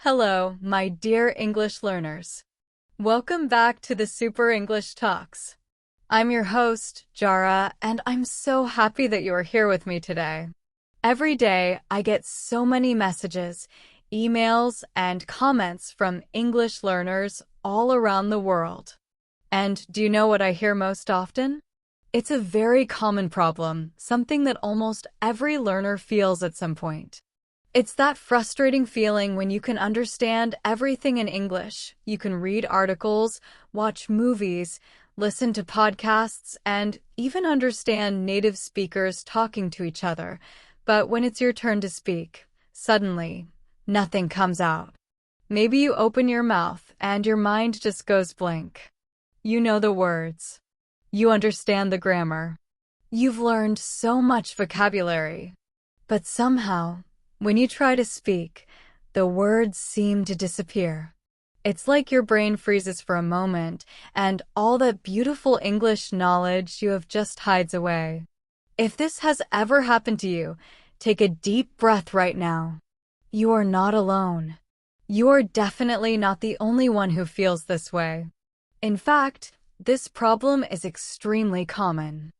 Hello, my dear English learners. Welcome back to the Super English Talks. I'm your host, Jara, and I'm so happy that you are here with me today. Every day, I get so many messages, emails, and comments from English learners all around the world. And do you know what I hear most often? It's a very common problem, something that almost every learner feels at some point. It's that frustrating feeling when you can understand everything in English. You can read articles, watch movies, listen to podcasts, and even understand native speakers talking to each other. But when it's your turn to speak, suddenly, nothing comes out. Maybe you open your mouth and your mind just goes blank. You know the words. You understand the grammar. You've learned so much vocabulary. But somehow, when you try to speak, the words seem to disappear. It's like your brain freezes for a moment, and all that beautiful English knowledge you have just hides away. If this has ever happened to you, take a deep breath right now. You are not alone. You are definitely not the only one who feels this way. In fact, this problem is extremely common.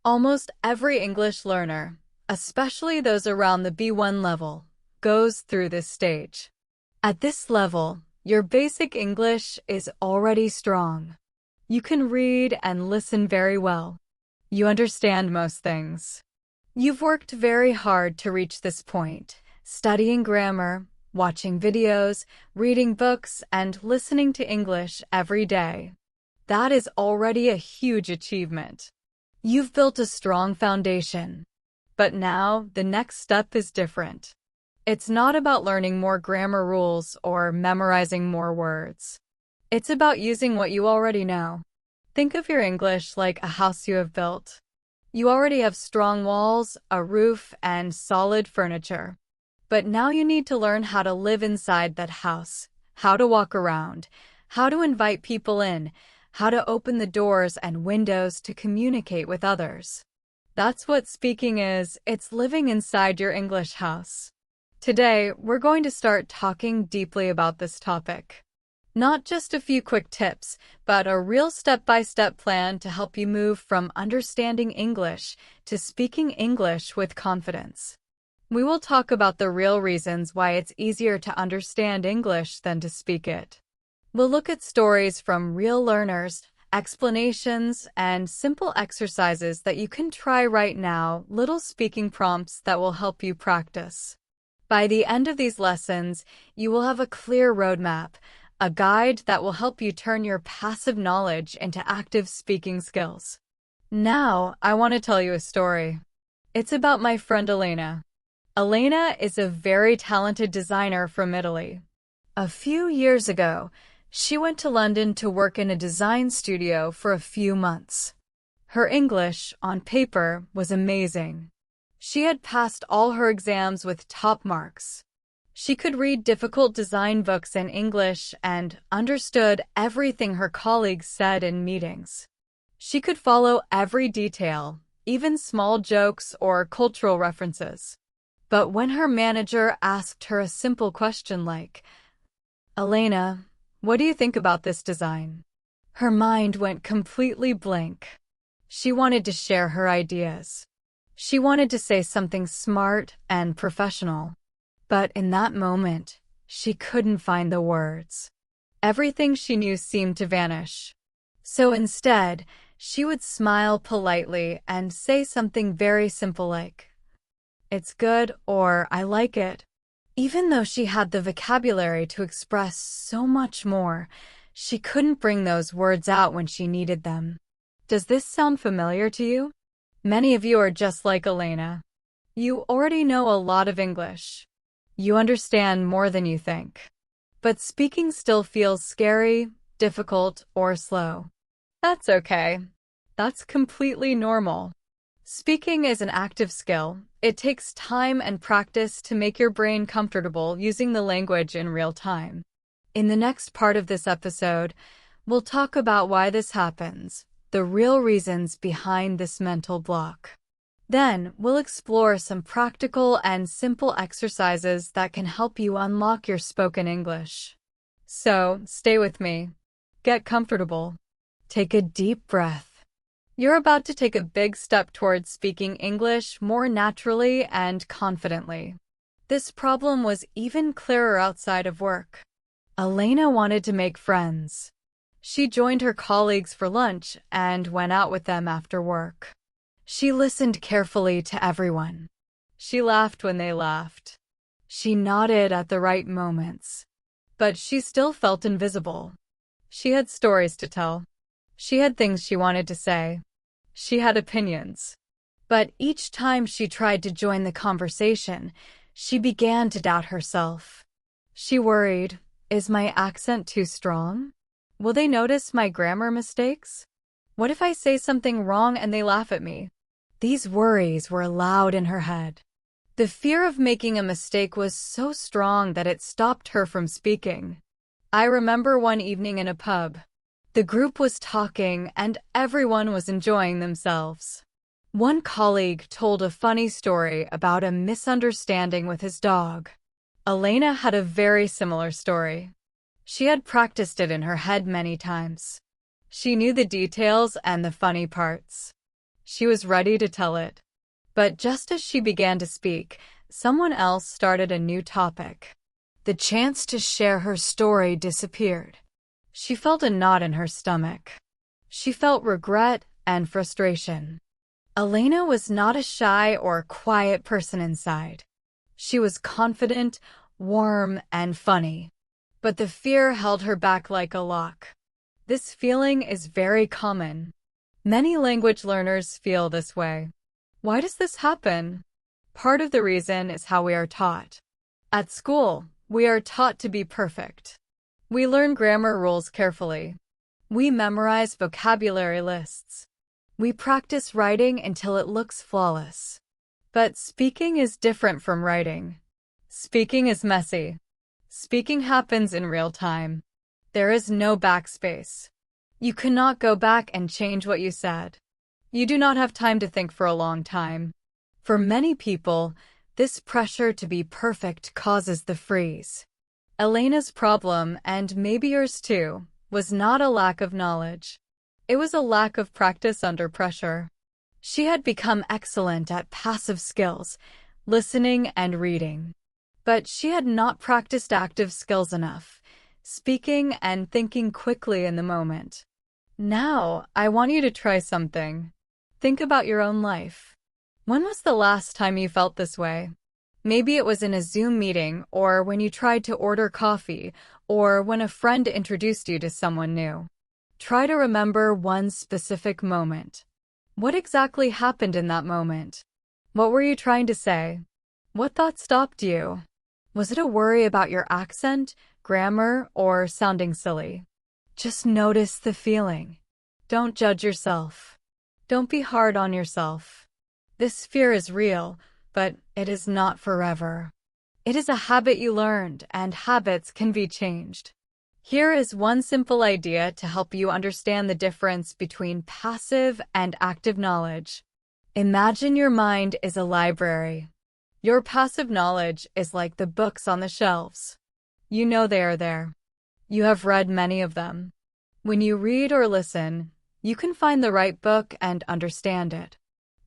Almost every English learner, especially those around the B1 level, goes through this stage. At this level, your basic English is already strong. You can read and listen very well. You understand most things. You've worked very hard to reach this point, studying grammar, watching videos, reading books, and listening to English every day. That is already a huge achievement. You've built a strong foundation. But now, the next step is different. It's not about learning more grammar rules or memorizing more words. It's about using what you already know. Think of your English like a house you have built. You already have strong walls, a roof, and solid furniture. But now you need to learn how to live inside that house, how to walk around, how to invite people in, how to open the doors and windows to communicate with others. That's what speaking is. It's living inside your English house. Today, we're going to start talking deeply about this topic. Not just a few quick tips, but a real step-by-step plan to help you move from understanding English to speaking English with confidence. We will talk about the real reasons why it's easier to understand English than to speak it. We'll look at stories from real learners, explanations, and simple exercises that you can try right now, little speaking prompts that will help you practice. By the end of these lessons, you will have a clear roadmap, a guide that will help you turn your passive knowledge into active speaking skills. Now, I want to tell you a story. It's about my friend Elena. Elena is a very talented designer from Italy. A few years ago, she went to London to work in a design studio for a few months. Her English, on paper, was amazing. She had passed all her exams with top marks. She could read difficult design books in English and understood everything her colleagues said in meetings. She could follow every detail, even small jokes or cultural references. But when her manager asked her a simple question like, "Elena, what do you think about this design?" her mind went completely blank. She wanted to share her ideas. She wanted to say something smart and professional. But in that moment, she couldn't find the words. Everything she knew seemed to vanish. So instead, she would smile politely and say something very simple like, "It's good," or "I like it." Even though she had the vocabulary to express so much more, she couldn't bring those words out when she needed them. Does this sound familiar to you? Many of you are just like Elena. You already know a lot of English. You understand more than you think. But speaking still feels scary, difficult, or slow. That's okay. That's completely normal. Speaking is an active skill. It takes time and practice to make your brain comfortable using the language in real time. In the next part of this episode, we'll talk about why this happens, the real reasons behind this mental block. Then, we'll explore some practical and simple exercises that can help you unlock your spoken English. So, stay with me. Get comfortable. Take a deep breath. You're about to take a big step towards speaking English more naturally and confidently. This problem was even clearer outside of work. Elena wanted to make friends. She joined her colleagues for lunch and went out with them after work. She listened carefully to everyone. She laughed when they laughed. She nodded at the right moments. But she still felt invisible. She had stories to tell. She had things she wanted to say. She had opinions. But each time she tried to join the conversation, she began to doubt herself. She worried, is my accent too strong? Will they notice my grammar mistakes? What if I say something wrong and they laugh at me? These worries were loud in her head. The fear of making a mistake was so strong that it stopped her from speaking. I remember one evening in a pub. The group was talking and everyone was enjoying themselves. One colleague told a funny story about a misunderstanding with his dog. Elena had a very similar story. She had practiced it in her head many times. She knew the details and the funny parts. She was ready to tell it. But just as she began to speak, someone else started a new topic. The chance to share her story disappeared. She felt a knot in her stomach. She felt regret and frustration. Elena was not a shy or quiet person inside. She was confident, warm, and funny. But the fear held her back like a lock. This feeling is very common. Many language learners feel this way. Why does this happen? Part of the reason is how we are taught. At school, we are taught to be perfect. We learn grammar rules carefully. We memorize vocabulary lists. We practice writing until it looks flawless. But speaking is different from writing. Speaking is messy. Speaking happens in real time. There is no backspace. You cannot go back and change what you said. You do not have time to think for a long time. For many people, this pressure to be perfect causes the freeze. Elena's problem, and maybe yours too, was not a lack of knowledge. It was a lack of practice under pressure. She had become excellent at passive skills, listening and reading. But she had not practiced active skills enough, speaking and thinking quickly in the moment. Now, I want you to try something. Think about your own life. When was the last time you felt this way? Maybe it was in a Zoom meeting, or when you tried to order coffee, or when a friend introduced you to someone new. Try to remember one specific moment. What exactly happened in that moment? What were you trying to say? What thought stopped you? Was it a worry about your accent, grammar, or sounding silly? Just notice the feeling. Don't judge yourself. Don't be hard on yourself. This fear is real, but it is not forever. It is a habit you learned, and habits can be changed. Here is one simple idea to help you understand the difference between passive and active knowledge. Imagine your mind is a library. Your passive knowledge is like the books on the shelves. You know they are there. You have read many of them. When you read or listen, you can find the right book and understand it.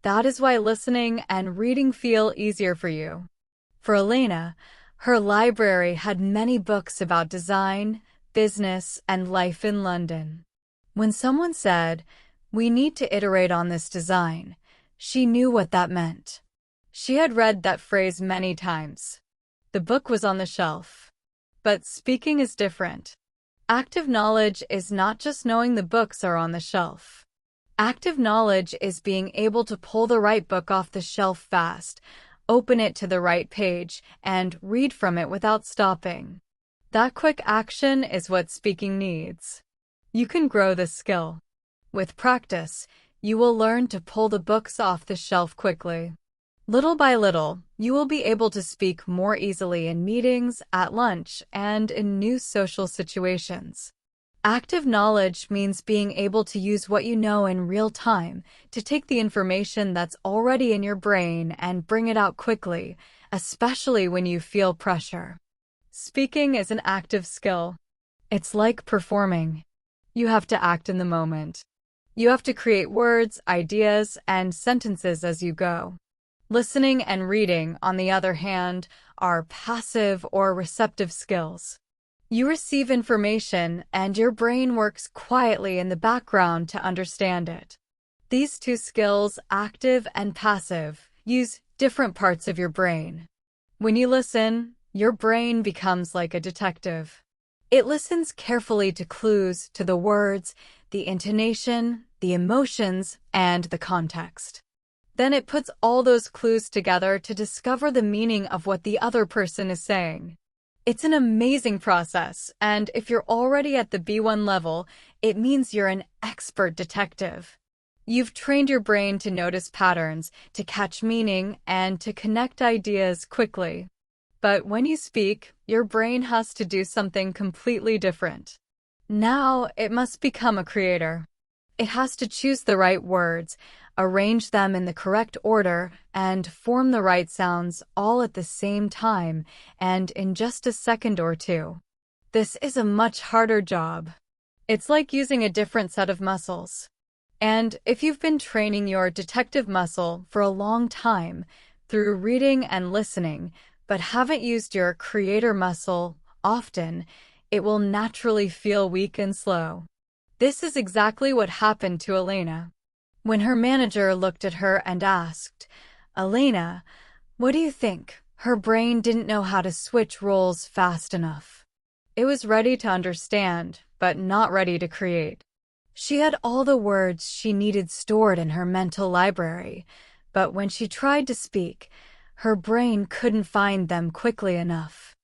That is why listening and reading feel easier for you. For Elena, her library had many books about design, business, and life in London. When someone said, "We need to iterate on this design," she knew what that meant. She had read that phrase many times. The book was on the shelf. But speaking is different. Active knowledge is not just knowing the books are on the shelf. Active knowledge is being able to pull the right book off the shelf fast, open it to the right page, and read from it without stopping. That quick action is what speaking needs. You can grow this skill. With practice, you will learn to pull the books off the shelf quickly. Little by little, you will be able to speak more easily in meetings, at lunch, and in new social situations. Active knowledge means being able to use what you know in real time to take the information that's already in your brain and bring it out quickly, especially when you feel pressure. Speaking is an active skill. It's like performing. You have to act in the moment. You have to create words, ideas, and sentences as you go. Listening and reading, on the other hand, are passive or receptive skills. You receive information, and your brain works quietly in the background to understand it. These two skills, active and passive, use different parts of your brain. When you listen, your brain becomes like a detective. It listens carefully to clues, to the words, the intonation, the emotions, and the context. Then it puts all those clues together to discover the meaning of what the other person is saying. It's an amazing process, and if you're already at the B1 level, it means you're an expert detective. You've trained your brain to notice patterns, to catch meaning, and to connect ideas quickly. But when you speak, your brain has to do something completely different. Now, it must become a creator. It has to choose the right words, arrange them in the correct order, and form the right sounds all at the same time and in just a second or two. This is a much harder job. It's like using a different set of muscles. And if you've been training your detective muscle for a long time through reading and listening, but haven't used your creator muscle often, it will naturally feel weak and slow. This is exactly what happened to Elena. When her manager looked at her and asked, "Elena, what do you think?" her brain didn't know how to switch roles fast enough. It was ready to understand, but not ready to create. She had all the words she needed stored in her mental library, but when she tried to speak, her brain couldn't find them quickly enough.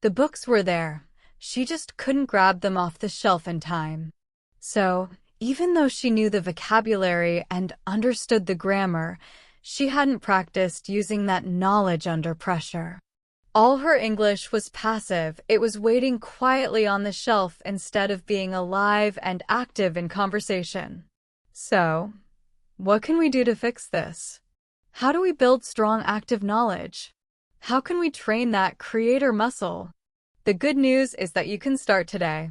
The books were there, she just couldn't grab them off the shelf in time. So, even though she knew the vocabulary and understood the grammar, she hadn't practiced using that knowledge under pressure. All her English was passive. It was waiting quietly on the shelf instead of being alive and active in conversation. So, what can we do to fix this? How do we build strong active knowledge? How can we train that creator muscle? The good news is that you can start today,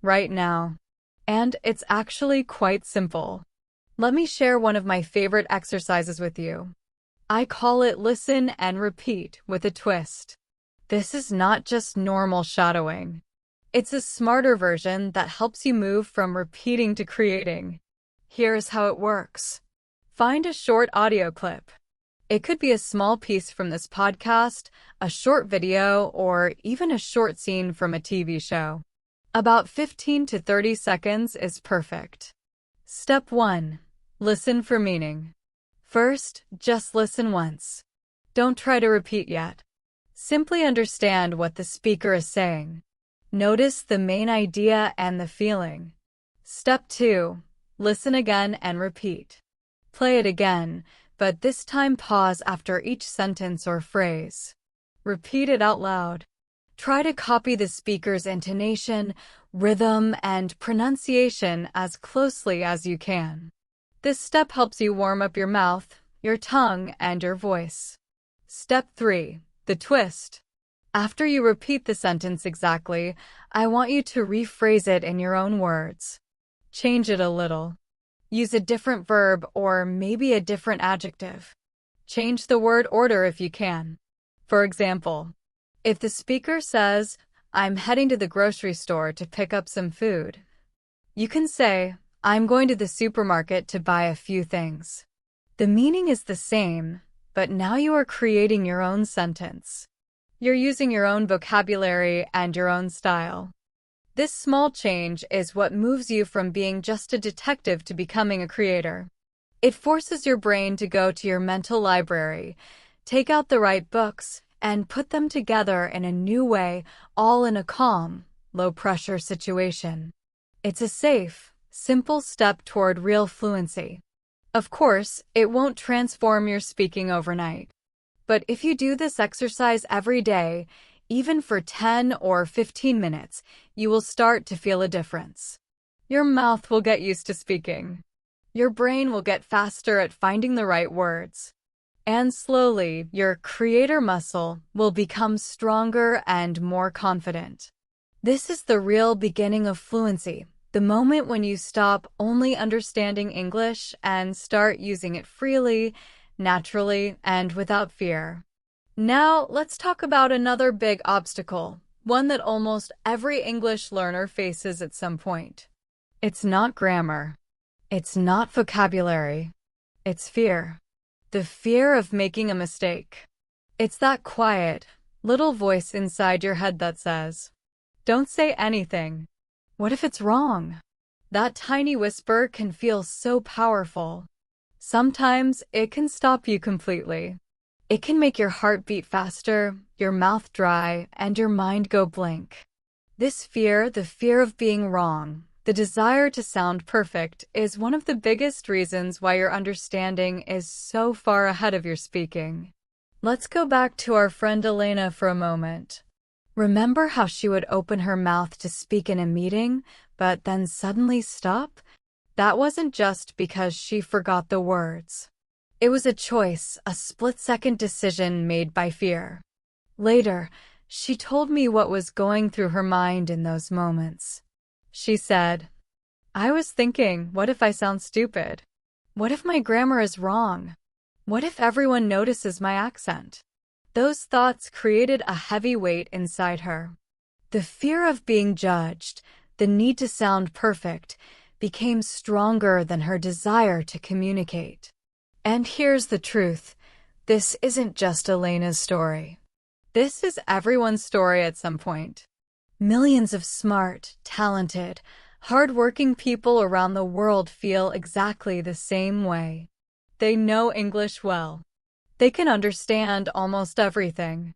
right now. And it's actually quite simple. Let me share one of my favorite exercises with you. I call it listen and repeat with a twist. This is not just normal shadowing. It's a smarter version that helps you move from repeating to creating. Here's how it works. Find a short audio clip. It could be a small piece from this podcast, a short video, or even a short scene from a TV show. About 15 to 30 seconds is perfect. Step 1. Listen for meaning. First, just listen once. Don't try to repeat yet. Simply understand what the speaker is saying. Notice the main idea and the feeling. Step 2. Listen again and repeat. Play it again, but this time pause after each sentence or phrase. Repeat it out loud. Try to copy the speaker's intonation, rhythm, and pronunciation as closely as you can. This step helps you warm up your mouth, your tongue, and your voice. Step 3. The twist. After you repeat the sentence exactly, I want you to rephrase it in your own words. Change it a little. Use a different verb or maybe a different adjective. Change the word order if you can. For example, if the speaker says, "I'm heading to the grocery store to pick up some food," you can say, "I'm going to the supermarket to buy a few things." The meaning is the same, but now you are creating your own sentence. You're using your own vocabulary and your own style. This small change is what moves you from being just a detective to becoming a creator. It forces your brain to go to your mental library, take out the right books, and put them together in a new way, all in a calm, low-pressure situation. It's a safe, simple step toward real fluency. Of course, it won't transform your speaking overnight. But if you do this exercise every day, even for 10 or 15 minutes, you will start to feel a difference. Your mouth will get used to speaking. Your brain will get faster at finding the right words. And slowly, your creator muscle will become stronger and more confident. This is the real beginning of fluency, the moment when you stop only understanding English and start using it freely, naturally, and without fear. Now, let's talk about another big obstacle, one that almost every English learner faces at some point. It's not grammar. It's not vocabulary. It's fear. The fear of making a mistake. It's that quiet, little voice inside your head that says, "Don't say anything. What if it's wrong?" That tiny whisper can feel so powerful. Sometimes it can stop you completely. It can make your heart beat faster, your mouth dry, and your mind go blank. This fear, the fear of being wrong, the desire to sound perfect, is one of the biggest reasons why your understanding is so far ahead of your speaking. Let's go back to our friend Elena for a moment. Remember how she would open her mouth to speak in a meeting, but then suddenly stop? That wasn't just because she forgot the words. It was a choice, a split-second decision made by fear. Later, she told me what was going through her mind in those moments. She said, "I was thinking, what if I sound stupid? What if my grammar is wrong? What if everyone notices my accent?" Those thoughts created a heavy weight inside her. The fear of being judged, the need to sound perfect, became stronger than her desire to communicate. And here's the truth. This isn't just Elena's story. This is everyone's story at some point. Millions of smart, talented, hardworking people around the world feel exactly the same way. They know English well. They can understand almost everything.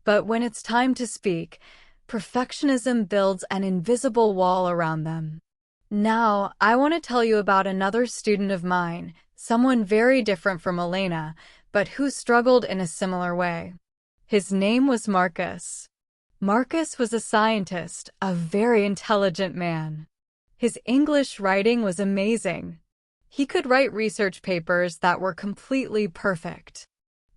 But when it's time to speak, perfectionism builds an invisible wall around them. Now, I want to tell you about another student of mine, someone very different from Elena, but who struggled in a similar way. His name was Marcus. Marcus was a scientist, a very intelligent man. His English writing was amazing. He could write research papers that were completely perfect.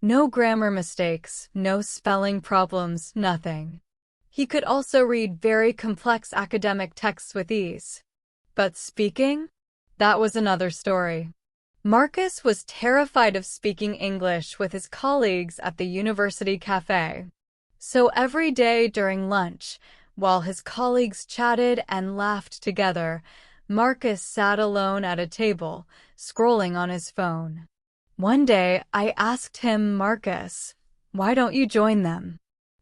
No grammar mistakes, no spelling problems, nothing. He could also read very complex academic texts with ease. But speaking? That was another story. Marcus was terrified of speaking English with his colleagues at the university cafe. So every day during lunch, while his colleagues chatted and laughed together, Marcus sat alone at a table, scrolling on his phone. One day, I asked him, "Marcus, why don't you join them?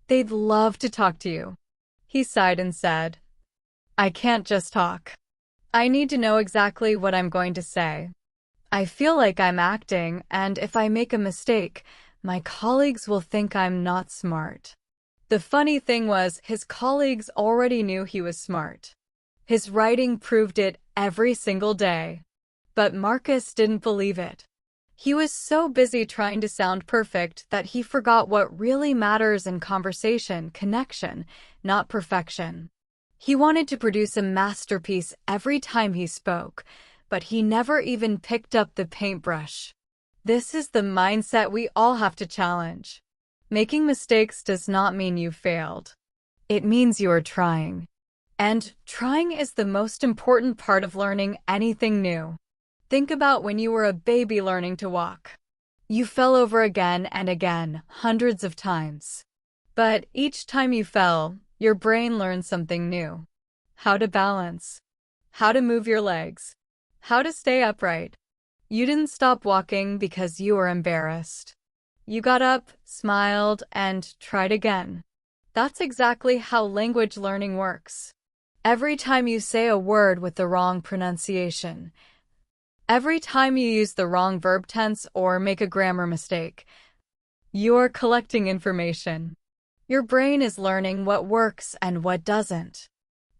They'd love to talk to you." He sighed and said, "I can't just talk. I need to know exactly what I'm going to say. I feel like I'm acting, and if I make a mistake, my colleagues will think I'm not smart." The funny thing was, his colleagues already knew he was smart. His writing proved it every single day. But Marcus didn't believe it. He was so busy trying to sound perfect that he forgot what really matters in conversation: connection, not perfection. He wanted to produce a masterpiece every time he spoke, but he never even picked up the paintbrush. This is the mindset we all have to challenge. Making mistakes does not mean you failed. It means you are trying. And trying is the most important part of learning anything new. Think about when you were a baby learning to walk. You fell over again and again, hundreds of times. But each time you fell, your brain learned something new. How to balance. How to move your legs. How to stay upright. You didn't stop walking because you were embarrassed. You got up, smiled, and tried again. That's exactly how language learning works. Every time you say a word with the wrong pronunciation, every time you use the wrong verb tense or make a grammar mistake, you're collecting information. Your brain is learning what works and what doesn't.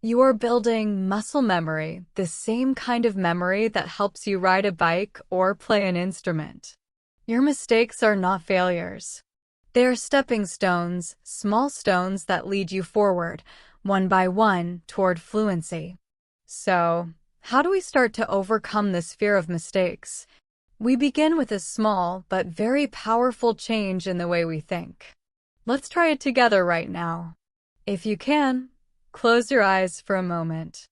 You are building muscle memory, the same kind of memory that helps you ride a bike or play an instrument. Your mistakes are not failures. They are stepping stones, small stones that lead you forward, one by one, toward fluency. So, How do we start to overcome this fear of mistakes? We begin with a small but very powerful change in the way we think. Let's try it together right now. If you can, close your eyes for a moment.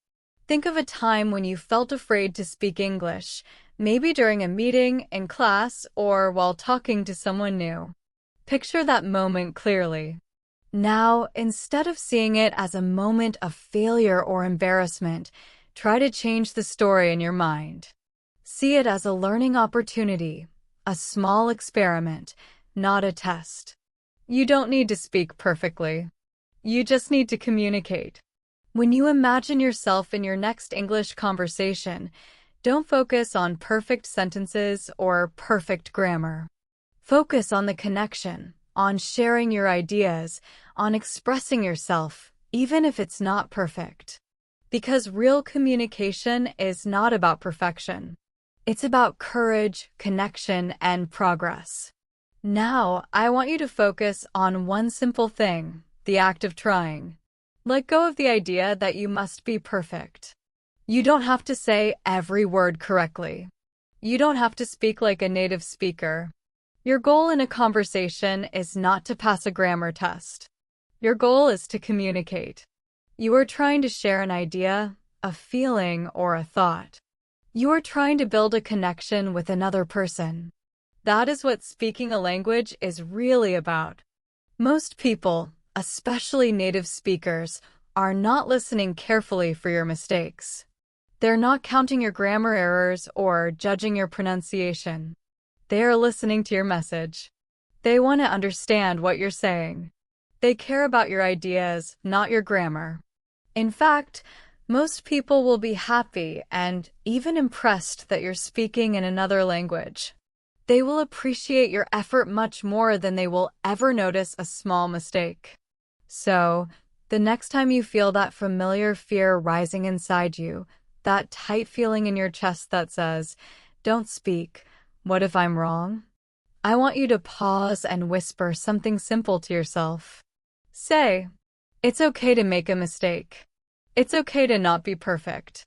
Think of a time when you felt afraid to speak English, maybe during a meeting, in class, or while talking to someone new. Picture that moment clearly. Now, instead of seeing it as a moment of failure or embarrassment, try to change the story in your mind. See it as a learning opportunity, a small experiment, not a test. You don't need to speak perfectly. You just need to communicate. When you imagine yourself in your next English conversation, don't focus on perfect sentences or perfect grammar. Focus on the connection, on sharing your ideas, on expressing yourself, even if it's not perfect. Because real communication is not about perfection. It's about courage, connection, and progress. Now, I want you to focus on one simple thing, the act of trying. Let go of the idea that you must be perfect. You don't have to say every word correctly. You don't have to speak like a native speaker. Your goal in a conversation is not to pass a grammar test. Your goal is to communicate. You are trying to share an idea, a feeling, or a thought. You are trying to build a connection with another person. That is what speaking a language is really about. Most people, especially native speakers, are not listening carefully for your mistakes. They're not counting your grammar errors or judging your pronunciation. They are listening to your message. They want to understand what you're saying. They care about your ideas, not your grammar. In fact, most people will be happy and even impressed that you're speaking in another language. They will appreciate your effort much more than they will ever notice a small mistake. So, the next time you feel that familiar fear rising inside you, that tight feeling in your chest that says, "Don't speak, what if I'm wrong?" I want you to pause and whisper something simple to yourself. Say, "It's okay to make a mistake. It's okay to not be perfect.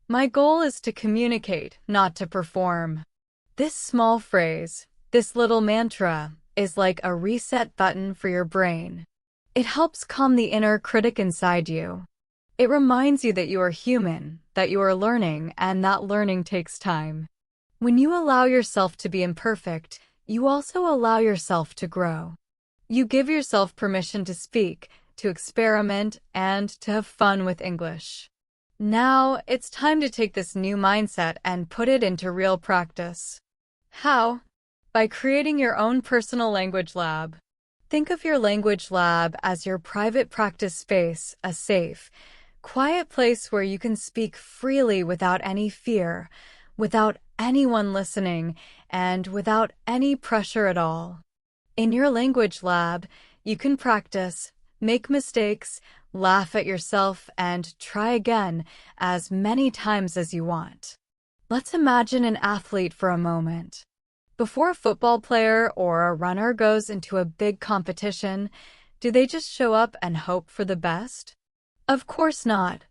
My goal is to communicate, not to perform." This small phrase, this little mantra, is like a reset button for your brain. It helps calm the inner critic inside you. It reminds you that you are human, that you are learning, and that learning takes time. When you allow yourself to be imperfect, you also allow yourself to grow. You give yourself permission to speak, to experiment, and to have fun with English. Now, it's time to take this new mindset and put it into real practice. How? By creating your own personal language lab. Think of your language lab as your private practice space, a safe, quiet place where you can speak freely without any fear, without anyone listening, and without any pressure at all. In your language lab, you can practice, make mistakes, laugh at yourself, and try again as many times as you want. Let's imagine an athlete for a moment. Before a football player or a runner goes into a big competition, do they just show up and hope for the best? Of course not.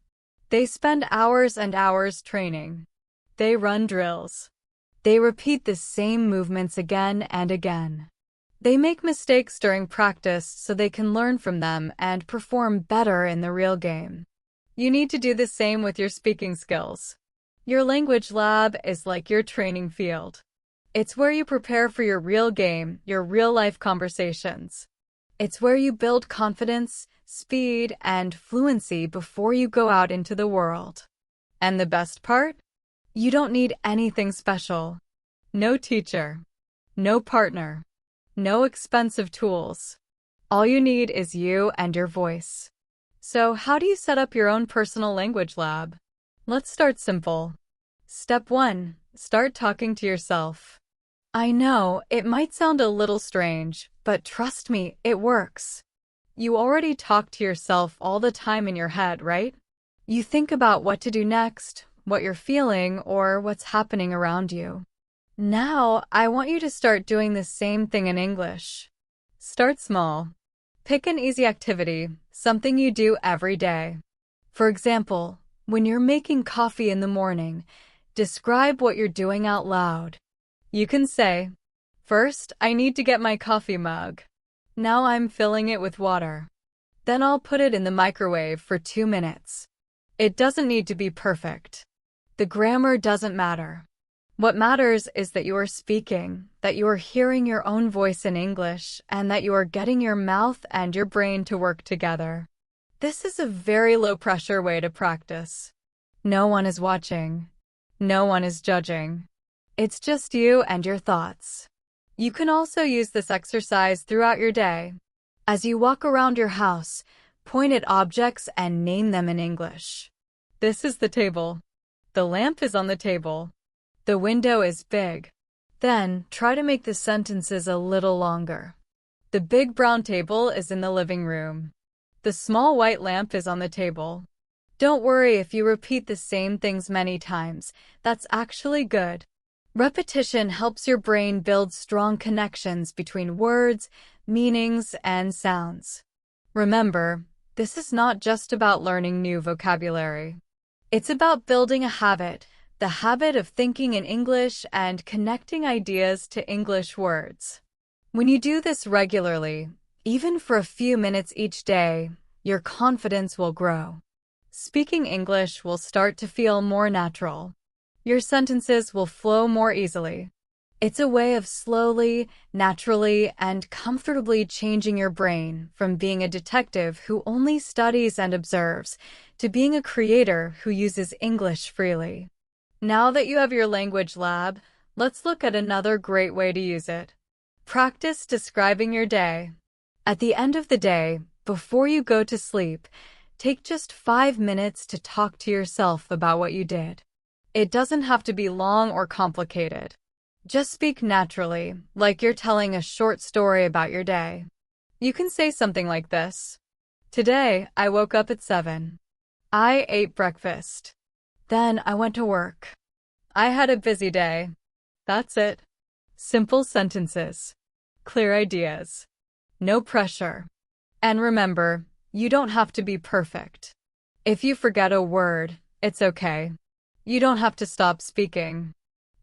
They spend hours and hours training. They run drills. They repeat the same movements again and again. They make mistakes during practice so they can learn from them and perform better in the real game. You need to do the same with your speaking skills. Your language lab is like your training field. It's where you prepare for your real game, your real-life conversations. It's where you build confidence, speed, and fluency before you go out into the world. And the best part? You don't need anything special. No teacher. No partner. No expensive tools. All you need is you and your voice. So, how do you set up your own personal language lab? Let's start simple. Step 1. Start talking to yourself. I know, it might sound a little strange, but trust me, it works. You already talk to yourself all the time in your head, right? You think about what to do next, what you're feeling, or what's happening around you. Now, I want you to start doing the same thing in English. Start small. Pick an easy activity, something you do every day. For example, When you're making coffee in the morning, describe what you're doing out loud. You can say, "First, I need to get my coffee mug. Now I'm filling it with water. Then I'll put it in the microwave for 2 minutes." It doesn't need to be perfect. The grammar doesn't matter. What matters is that you are speaking, that you are hearing your own voice in English, and that you are getting your mouth and your brain to work together. This is a very low-pressure way to practice. No one is watching. No one is judging. It's just you and your thoughts. You can also use this exercise throughout your day. As you walk around your house, point at objects and name them in English. This is the table. The lamp is on the table. The window is big. Then, try to make the sentences a little longer. The big brown table is in the living room. The small white lamp is on the table. Don't worry if you repeat the same things many times. That's actually good. Repetition helps your brain build strong connections between words, meanings, and sounds. Remember, this is not just about learning new vocabulary. It's about building a habit, the habit of thinking in English and connecting ideas to English words. When you do this regularly, even for a few minutes each day, your confidence will grow. Speaking English will start to feel more natural. Your sentences will flow more easily. It's a way of slowly, naturally, and comfortably changing your brain from being a detective who only studies and observes to being a creator who uses English freely. Now that you have your language lab, let's look at another great way to use it. Practice describing your day. At the end of the day, before you go to sleep, take just 5 minutes to talk to yourself about what you did. It doesn't have to be long or complicated. Just speak naturally, like you're telling a short story about your day. You can say something like this. Today, I woke up at 7. I ate breakfast. Then I went to work. I had a busy day. That's it. Simple sentences. Clear ideas. No pressure. And remember, you don't have to be perfect. If you forget a word, it's okay. You don't have to stop speaking.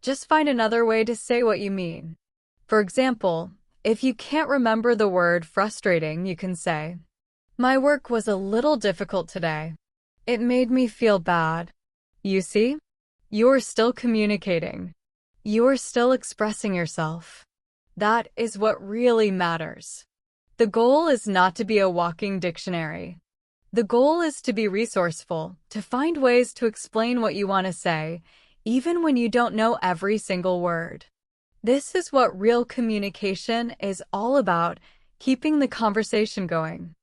Just find another way to say what you mean. For example, if you can't remember the word frustrating, you can say, "My work was a little difficult today. It made me feel bad." You see? You're still communicating. You're still expressing yourself. That is what really matters. The goal is not to be a walking dictionary. The goal is to be resourceful, to find ways to explain what you want to say, even when you don't know every single word. This is what real communication is all about, keeping the conversation going.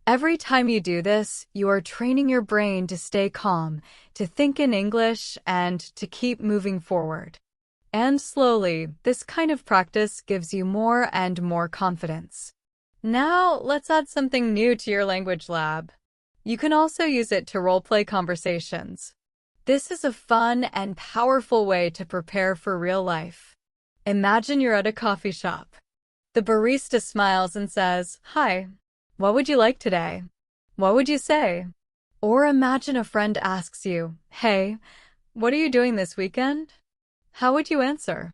Every time you do this, you are training your brain to stay calm, to think in English, and to keep moving forward. And slowly, this kind of practice gives you more and more confidence. Now, let's add something new to your language lab. You can also use it to role-play conversations. This is a fun and powerful way to prepare for real life. Imagine you're at a coffee shop. The barista smiles and says, "Hi, what would you like today?" What would you say? Or imagine a friend asks you, "Hey, what are you doing this weekend?" How would you answer?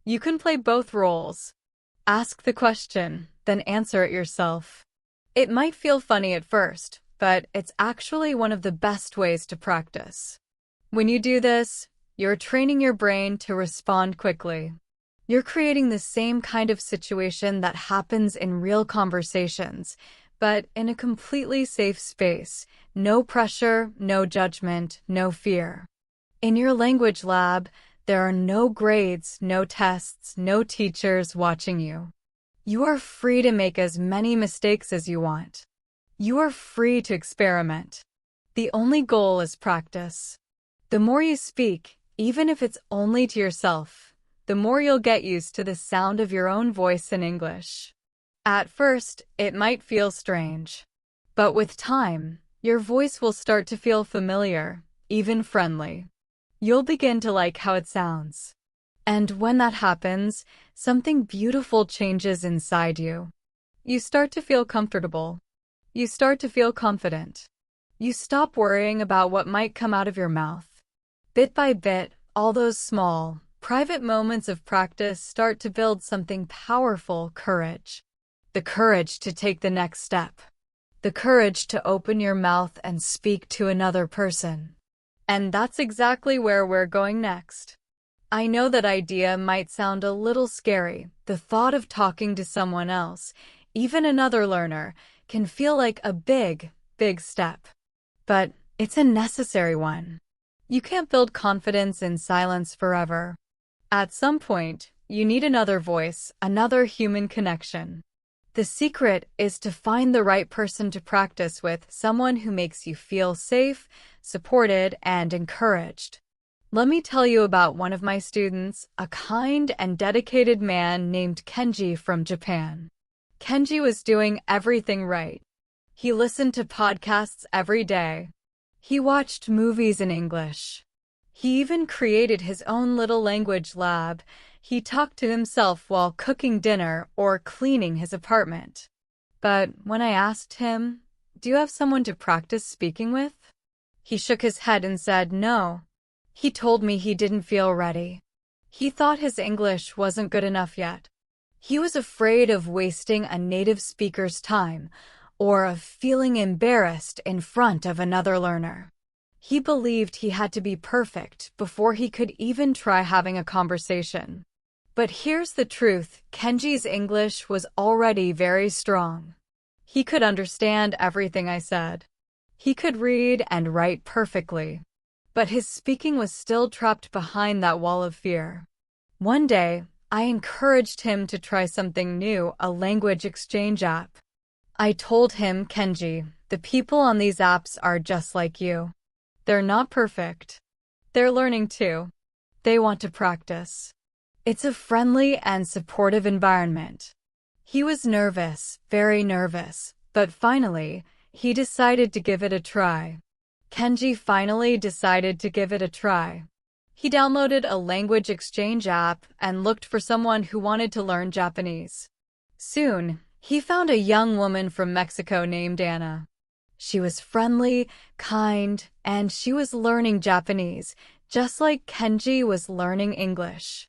You can play both roles. Ask the question, then answer it yourself. It might feel funny at first, but it's actually one of the best ways to practice. When you do this, you're training your brain to respond quickly. You're creating the same kind of situation that happens in real conversations, but in a completely safe space. No pressure, no judgment, no fear. In your language lab, there are no grades, no tests, no teachers watching you. You are free to make as many mistakes as you want. You are free to experiment. The only goal is practice. The more you speak, even if it's only to yourself, the more you'll get used to the sound of your own voice in English. At first, it might feel strange. But with time, your voice will start to feel familiar, even friendly. You'll begin to like how it sounds. And when that happens, something beautiful changes inside you. You start to feel comfortable. You start to feel confident. You stop worrying about what might come out of your mouth. Bit by bit, all those small, private moments of practice start to build something powerful: courage. The courage to take the next step. The courage to open your mouth and speak to another person. And that's exactly where we're going next. I know that idea might sound a little scary. The thought of talking to someone else, even another learner, can feel like a big step. But it's a necessary one. You can't build confidence in silence forever. At some point, you need another voice, another human connection. The secret is to find the right person to practice with, someone who makes you feel safe, supported, and encouraged. Let me tell you about one of my students, a kind and dedicated man named Kenji from Japan. Kenji was doing everything right. He listened to podcasts every day. He watched movies in English. He even created his own little language lab. He talked to himself while cooking dinner or cleaning his apartment. But when I asked him, "Do you have someone to practice speaking with?" he shook his head and said no. He told me he didn't feel ready. He thought his English wasn't good enough yet. He was afraid of wasting a native speaker's time or of feeling embarrassed in front of another learner. He believed he had to be perfect before he could even try having a conversation. But here's the truth: Kenji's English was already very strong. He could understand everything I said. He could read and write perfectly. But his speaking was still trapped behind that wall of fear. One day, I encouraged him to try something new, a language exchange app. I told him, "Kenji, the people on these apps are just like you. They're not perfect. They're learning too. They want to practice. It's a friendly and supportive environment." He was nervous, very nervous, but finally, he decided to give it a try. Kenji finally decided to give it a try. He downloaded a language exchange app and looked for someone who wanted to learn Japanese. Soon, he found a young woman from Mexico named Anna. She was friendly, kind, and she was learning Japanese, just like Kenji was learning English.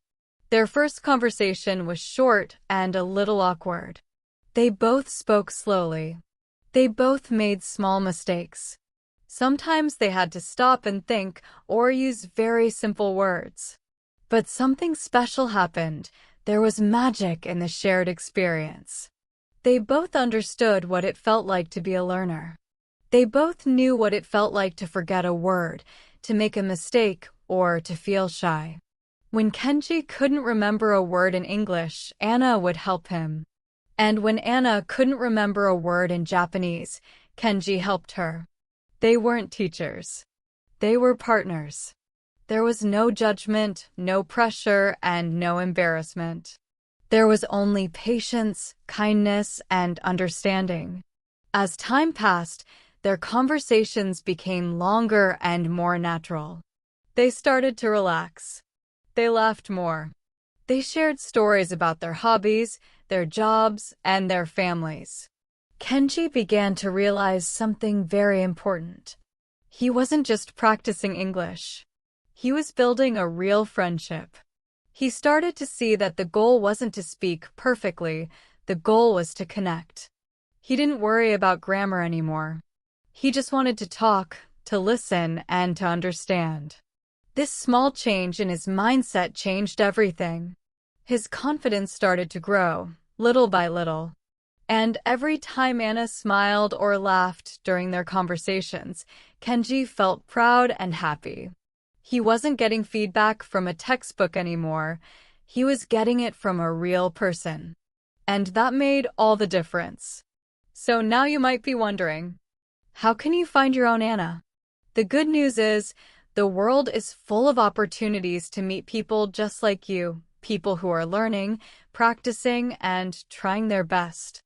Their first conversation was short and a little awkward. They both spoke slowly. They both made small mistakes. Sometimes they had to stop and think or use very simple words. But something special happened. There was magic in the shared experience. They both understood what it felt like to be a learner. They both knew what it felt like to forget a word, to make a mistake, or to feel shy. When Kenji couldn't remember a word in English, Anna would help him. And when Anna couldn't remember a word in Japanese, Kenji helped her. They weren't teachers. They were partners. There was no judgment, no pressure, and no embarrassment. There was only patience, kindness, and understanding. As time passed, their conversations became longer and more natural. They started to relax. They laughed more. They shared stories about their hobbies, their jobs, and their families. Kenji began to realize something very important. He wasn't just practicing English. He was building a real friendship. He started to see that the goal wasn't to speak perfectly, the goal was to connect. He didn't worry about grammar anymore. He just wanted to talk, to listen, and to understand. This small change in his mindset changed everything. His confidence started to grow, little by little. And every time Anna smiled or laughed during their conversations, Kenji felt proud and happy. He wasn't getting feedback from a textbook anymore. He was getting it from a real person. And that made all the difference. So now you might be wondering, how can you find your own Anna? The good news is, the world is full of opportunities to meet people just like you, people who are learning, practicing, and trying their best.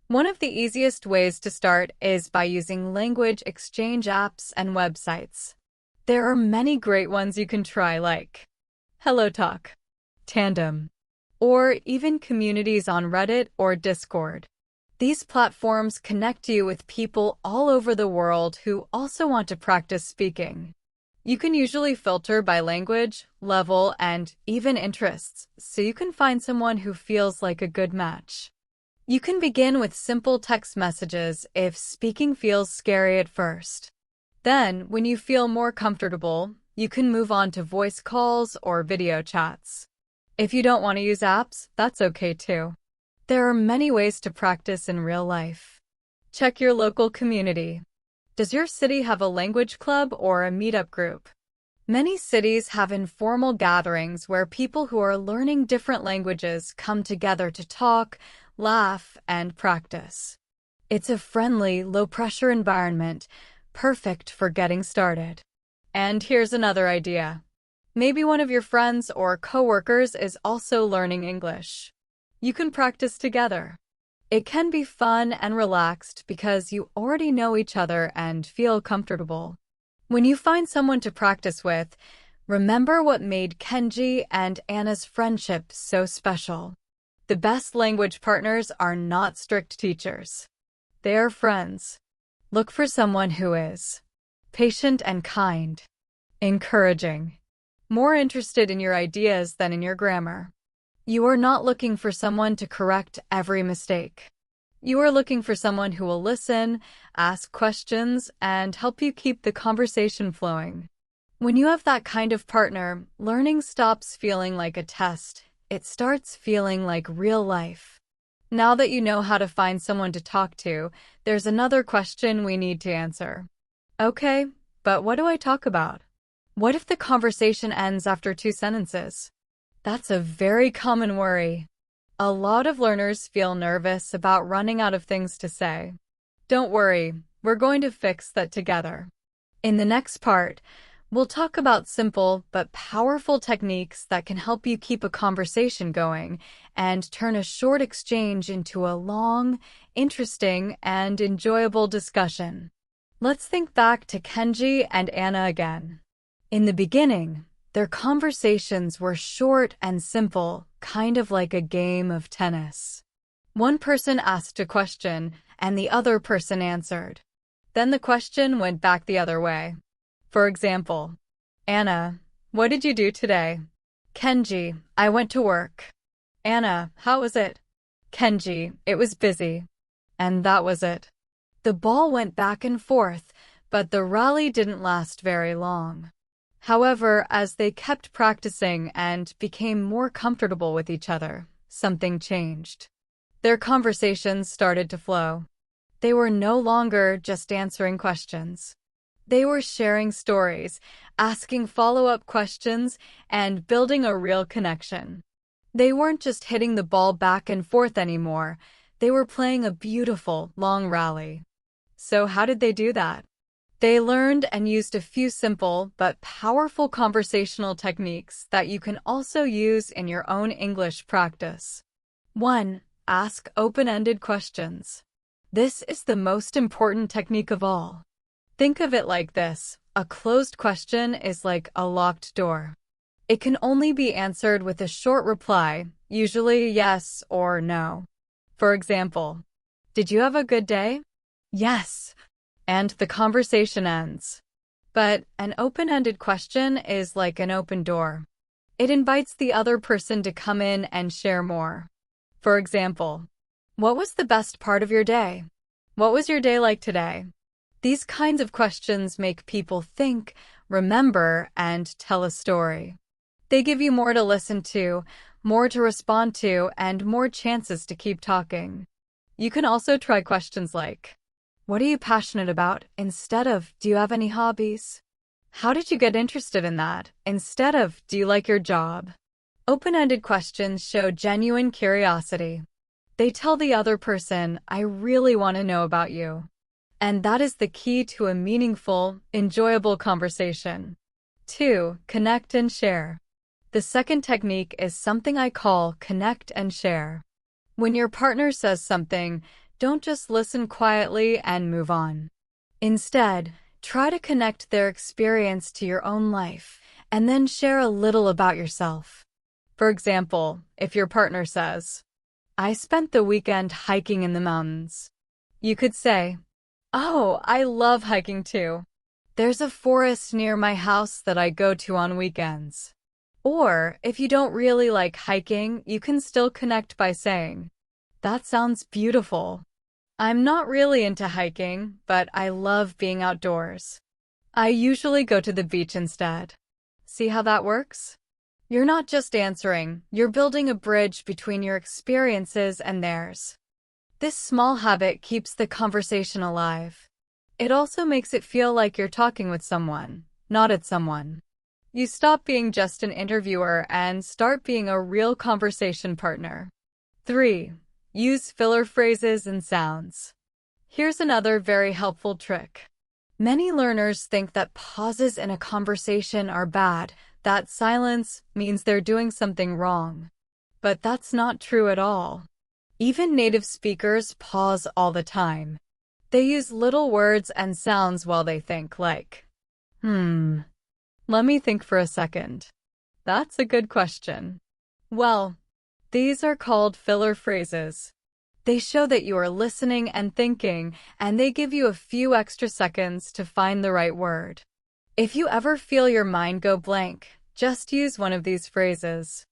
One of the easiest ways to start is by using language exchange apps and websites. There are many great ones you can try, like HelloTalk, Tandem, or even communities on Reddit or Discord. These platforms connect you with people all over the world who also want to practice speaking. You can usually filter by language, level, and even interests, so you can find someone who feels like a good match. You can begin with simple text messages if speaking feels scary at first. Then, when you feel more comfortable, you can move on to voice calls or video chats. If you don't want to use apps, that's okay too. There are many ways to practice in real life. Check your local community. Does your city have a language club or a meetup group? Many cities have informal gatherings where people who are learning different languages come together to talk, laugh, and practice. It's a friendly, low-pressure environment, perfect for getting started. And here's another idea. Maybe one of your friends or coworkers is also learning English. You can practice together. It can be fun and relaxed because you already know each other and feel comfortable. When you find someone to practice with, remember what made Kenji and Anna's friendship so special. The best language partners are not strict teachers. They are friends. Look for someone who is patient and kind, encouraging, more interested in your ideas than in your grammar. You are not looking for someone to correct every mistake. You are looking for someone who will listen, ask questions, and help you keep the conversation flowing. When you have that kind of partner, learning stops feeling like a test. It starts feeling like real life. Now that you know how to find someone to talk to, there's another question we need to answer. Okay, but what do I talk about? What if the conversation ends after 2 sentences? That's a very common worry. A lot of learners feel nervous about running out of things to say. Don't worry, we're going to fix that together. In the next part, we'll talk about simple but powerful techniques that can help you keep a conversation going and turn a short exchange into a long, interesting, and enjoyable discussion. Let's think back to Kenji and Anna again. In the beginning, their conversations were short and simple, kind of like a game of tennis. One person asked a question, and the other person answered. Then the question went back the other way. For example, Anna, what did you do today? Kenji, I went to work. Anna, how was it? Kenji, it was busy. And that was it. The ball went back and forth, but the rally didn't last very long. However, as they kept practicing and became more comfortable with each other, something changed. Their conversations started to flow. They were no longer just answering questions. They were sharing stories, asking follow-up questions, and building a real connection. They weren't just hitting the ball back and forth anymore. They were playing a beautiful, long rally. So how did they do that? They learned and used a few simple but powerful conversational techniques that you can also use in your own English practice. 1. Ask open-ended questions. This is the most important technique of all. Think of it like this. A closed question is like a locked door. It can only be answered with a short reply, usually yes or no. For example, did you have a good day? Yes. And the conversation ends. But an open-ended question is like an open door. It invites the other person to come in and share more. For example, what was the best part of your day? What was your day like today? These kinds of questions make people think, remember, and tell a story. They give you more to listen to, more to respond to, and more chances to keep talking. You can also try questions like, what are you passionate about? Instead of, do you have any hobbies? How did you get interested in that? Instead of, do you like your job? Open-ended questions show genuine curiosity. They tell the other person, I really want to know about you. And that is the key to a meaningful, enjoyable conversation. 2. Connect and share. The second technique is something I call connect and share. When your partner says something, don't just listen quietly and move on. Instead, try to connect their experience to your own life, and then share a little about yourself. For example, if your partner says, I spent the weekend hiking in the mountains. You could say, oh, I love hiking too. There's a forest near my house that I go to on weekends. Or, if you don't really like hiking, you can still connect by saying, that sounds beautiful. I'm not really into hiking, but I love being outdoors. I usually go to the beach instead. See how that works? You're not just answering, you're building a bridge between your experiences and theirs. This small habit keeps the conversation alive. It also makes it feel like you're talking with someone, not at someone. You stop being just an interviewer and start being a real conversation partner. 3. Use filler phrases and sounds. Here's another very helpful trick. Many learners think that pauses in a conversation are bad, that silence means they're doing something wrong. But that's not true at all. Even native speakers pause all the time. They use little words and sounds while they think, like, let me think for a second. That's a good question. Well, these are called filler phrases. They show that you are listening and thinking, and they give you a few extra seconds to find the right word. If you ever feel your mind go blank, just use one of these phrases.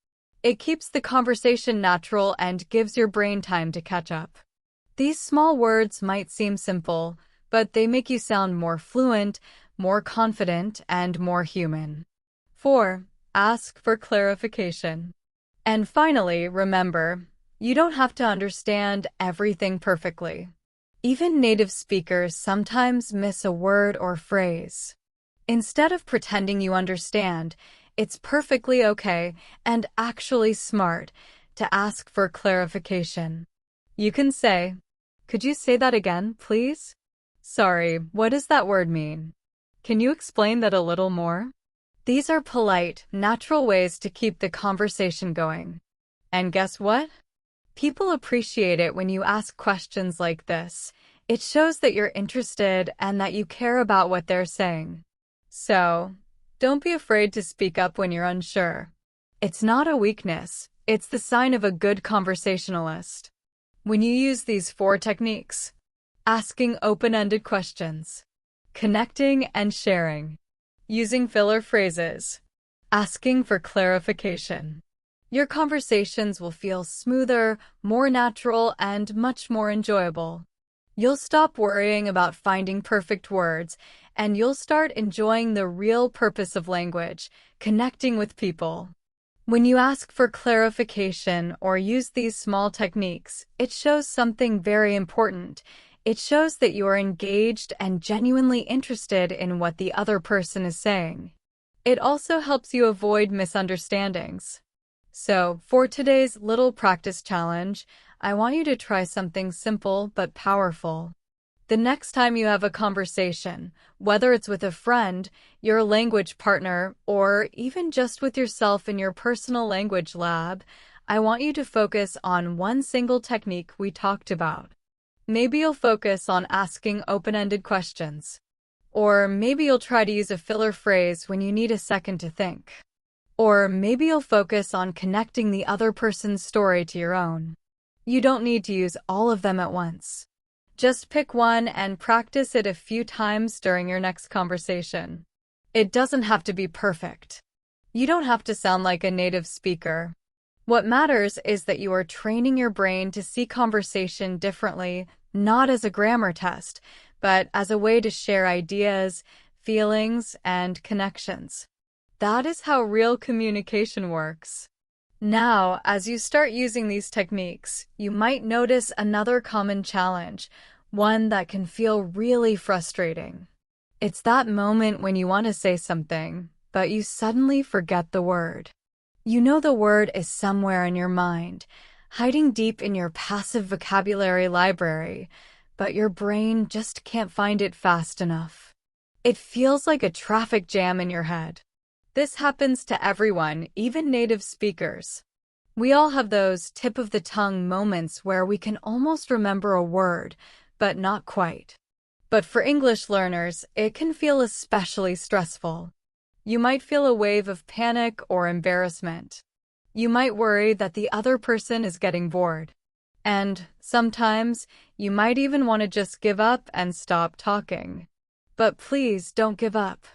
It keeps the conversation natural and gives your brain time to catch up. These small words might seem simple, but they make you sound more fluent, more confident, and more human. 4. Ask for clarification. And finally, remember, you don't have to understand everything perfectly. Even native speakers sometimes miss a word or phrase. Instead of pretending you understand, it's perfectly okay and actually smart to ask for clarification. You can say, could you say that again, please? Sorry, what does that word mean? Can you explain that a little more? These are polite, natural ways to keep the conversation going. And guess what? People appreciate it when you ask questions like this. It shows that you're interested and that you care about what they're saying. So, don't be afraid to speak up when you're unsure. It's not a weakness, it's the sign of a good conversationalist. When you use these 4 techniques, asking open-ended questions, connecting and sharing, using filler phrases, asking for clarification, your conversations will feel smoother, more natural, and much more enjoyable. You'll stop worrying about finding perfect words, and you'll start enjoying the real purpose of language, connecting with people. When you ask for clarification or use these small techniques, it shows something very important. It shows that you are engaged and genuinely interested in what the other person is saying. It also helps you avoid misunderstandings. So, for today's little practice challenge, I want you to try something simple but powerful. The next time you have a conversation, whether it's with a friend, your language partner, or even just with yourself in your personal language lab, I want you to focus on one single technique we talked about. Maybe you'll focus on asking open-ended questions. Or maybe you'll try to use a filler phrase when you need a second to think. Or maybe you'll focus on connecting the other person's story to your own. You don't need to use all of them at once. Just pick one and practice it a few times during your next conversation. It doesn't have to be perfect. You don't have to sound like a native speaker. What matters is that you are training your brain to see conversation differently, not as a grammar test, but as a way to share ideas, feelings, and connections. That is how real communication works. Now, as you start using these techniques, you might notice another common challenge, one that can feel really frustrating. It's that moment when you want to say something, but you suddenly forget the word. You know the word is somewhere in your mind, hiding deep in your passive vocabulary library, but your brain just can't find it fast enough. It feels like a traffic jam in your head. This happens to everyone, even native speakers. We all have those tip-of-the-tongue moments where we can almost remember a word, but not quite. But for English learners, it can feel especially stressful. You might feel a wave of panic or embarrassment. You might worry that the other person is getting bored. And sometimes you might even want to just give up and stop talking. But please don't give up.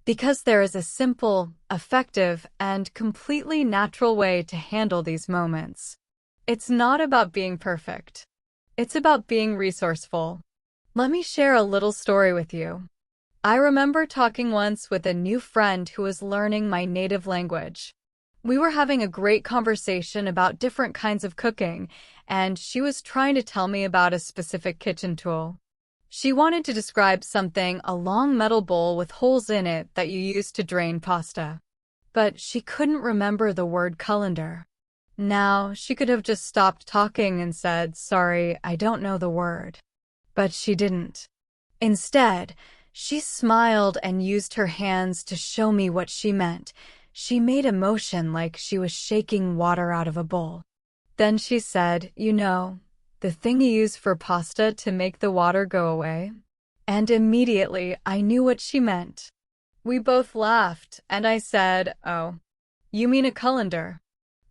Because there is a simple, effective, and completely natural way to handle these moments. It's not about being perfect. It's about being resourceful. Let me share a little story with you. I remember talking once with a new friend who was learning my native language. We were having a great conversation about different kinds of cooking, and she was trying to tell me about a specific kitchen tool. She wanted to describe something, a long metal bowl with holes in it that you use to drain pasta. But she couldn't remember the word colander. Now, she could have just stopped talking and said, "Sorry, I don't know the word." But she didn't. Instead, she smiled and used her hands to show me what she meant. She made a motion like she was shaking water out of a bowl. Then she said, "You know, the thing you use for pasta to make the water go away?" And immediately I knew what she meant. We both laughed, and I said, "Oh, you mean a colander?"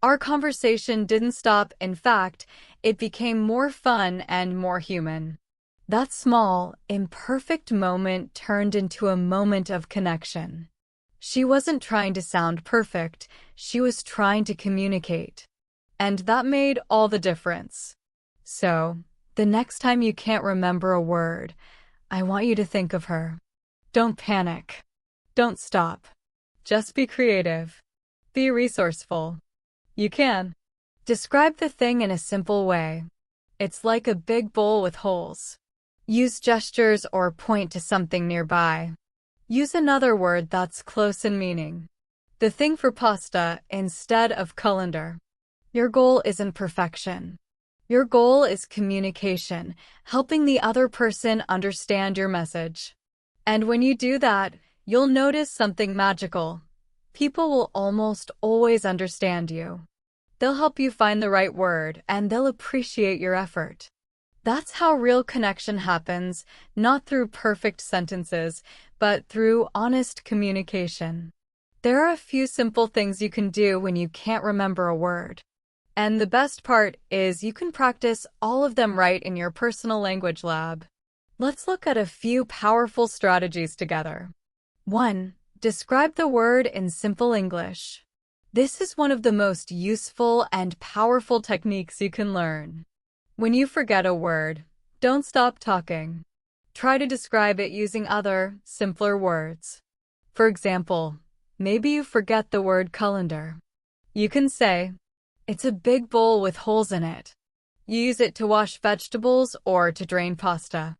Our conversation didn't stop. In fact, it became more fun and more human. That small, imperfect moment turned into a moment of connection. She wasn't trying to sound perfect, she was trying to communicate. And that made all the difference. So, the next time you can't remember a word, I want you to think of her. Don't panic. Don't stop. Just be creative. Be resourceful. You can. Describe the thing in a simple way. It's like a big bowl with holes. Use gestures or point to something nearby. Use another word that's close in meaning. The thing for pasta instead of colander. Your goal isn't perfection. Your goal is communication, helping the other person understand your message. And when you do that, you'll notice something magical. People will almost always understand you. They'll help you find the right word, and they'll appreciate your effort. That's how real connection happens, not through perfect sentences, but through honest communication. There are a few simple things you can do when you can't remember a word. And the best part is you can practice all of them right in your personal language lab. Let's look at a few powerful strategies together. 1. Describe the word in simple English. This is one of the most useful and powerful techniques you can learn. When you forget a word, don't stop talking. Try to describe it using other, simpler words. For example, maybe you forget the word colander. You can say, "It's a big bowl with holes in it." You use it to wash vegetables or to drain pasta.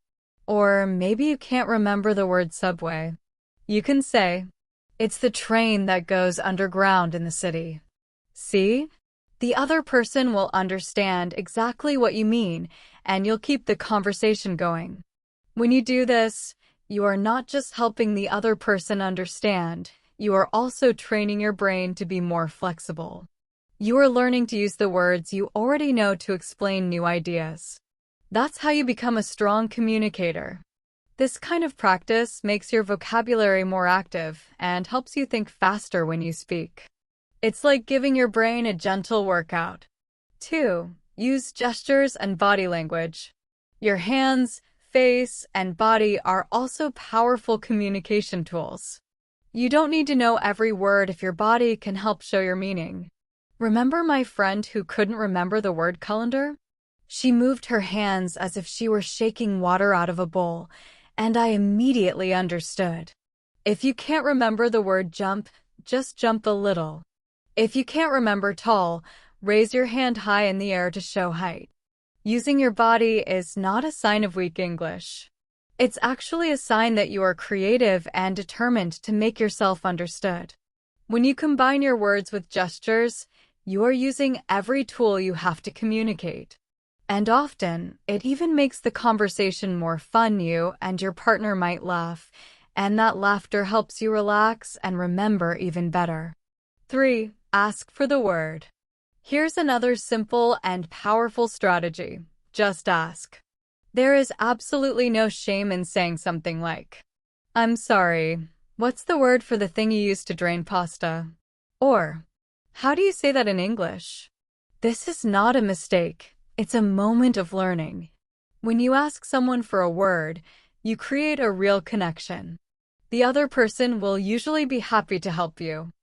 Or maybe you can't remember the word subway. You can say, "It's the train that goes underground in the city." See? The other person will understand exactly what you mean, and you'll keep the conversation going. When you do this, you are not just helping the other person understand, you are also training your brain to be more flexible. You are learning to use the words you already know to explain new ideas. That's how you become a strong communicator. This kind of practice makes your vocabulary more active and helps you think faster when you speak. It's like giving your brain a gentle workout. 2. Use gestures and body language. Your hands, face, and body are also powerful communication tools. You don't need to know every word if your body can help show your meaning. Remember my friend who couldn't remember the word colander? She moved her hands as if she were shaking water out of a bowl, and I immediately understood. If you can't remember the word jump, just jump a little. If you can't remember tall, raise your hand high in the air to show height. Using your body is not a sign of weak English. It's actually a sign that you are creative and determined to make yourself understood. When you combine your words with gestures, you are using every tool you have to communicate. And often, it even makes the conversation more fun. You and your partner might laugh, and that laughter helps you relax and remember even better. 3. Ask for the word. Here's another simple and powerful strategy. Just ask. There is absolutely no shame in saying something like, "I'm sorry, what's the word for the thing you use to drain pasta?" Or, "How do you say that in English?" This is not a mistake. It's a moment of learning. When you ask someone for a word, you create a real connection. The other person will usually be happy to help you.